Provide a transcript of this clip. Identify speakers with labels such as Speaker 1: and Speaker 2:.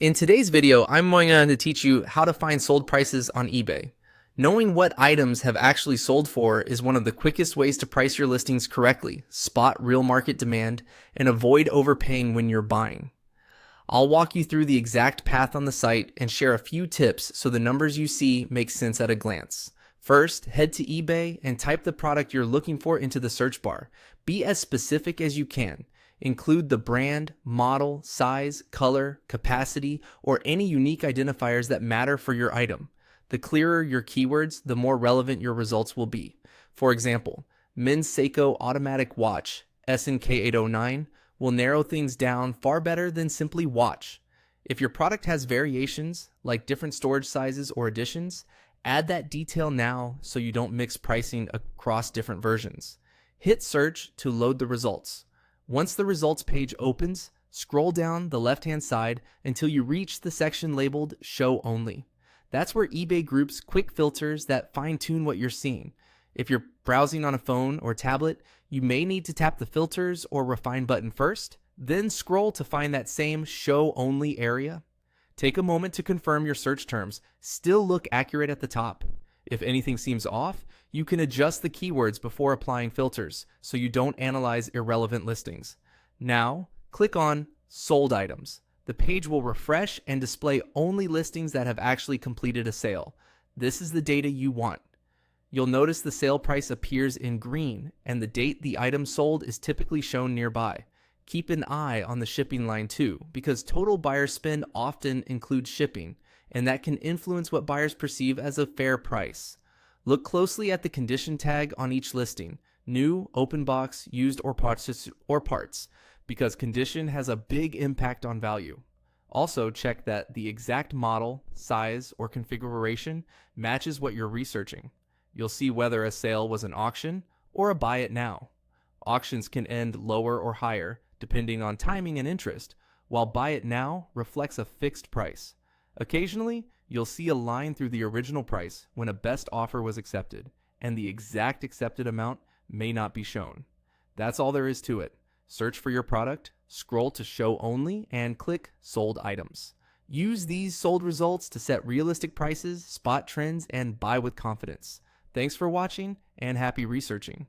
Speaker 1: In today's video, I'm going to teach you how to find sold prices on eBay. Knowing what items have actually sold for is one of the quickest ways to price your listings correctly, spot real market demand, and avoid overpaying when you're buying. I'll walk you through the exact path on the site and share a few tips so the numbers you see make sense at a glance. First, head to eBay and type the product you're looking for into the search bar. Be as specific as you can. Include the brand, model, size, color, capacity, or any unique identifiers that matter for your item. The clearer your keywords, the more relevant your results will be. For example, men's Seiko automatic watch, SNK 809, will narrow things down far better than simply watch. If your product has variations, like different storage sizes or editions, add that detail now so you don't mix pricing across different versions. Hit search to load the results. Once the results page opens, scroll down the left-hand side until you reach the section labeled Show Only. That's where eBay groups quick filters that fine-tune what you're seeing. If you're browsing on a phone or tablet, you may need to tap the Filters or Refine button first, then scroll to find that same Show Only area. Take a moment to confirm your search terms still look accurate at the top. If anything seems off, you can adjust the keywords before applying filters so you don't analyze irrelevant listings. Now, click on Sold Items. The page will refresh and display only listings that have actually completed a sale. This is the data you want. You'll notice the sale price appears in green, and the date the item sold is typically shown nearby. Keep an eye on the shipping line too, because total buyer spend often includes shipping, and that can influence what buyers perceive as a fair price. Look closely at the condition tag on each listing, new, open box, used, or parts, because condition has a big impact on value. Also, check that the exact model, size, or configuration matches what you're researching. You'll see whether a sale was an auction or a buy it now. Auctions can end lower or higher, depending on timing and interest, while buy it now reflects a fixed price. Occasionally, you'll see a line through the original price when a best offer was accepted, and the exact accepted amount may not be shown. That's all there is to it. Search for your product, scroll to Show Only, and click Sold Items. Use these sold results to set realistic prices, spot trends, and buy with confidence. Thanks for watching, and happy researching.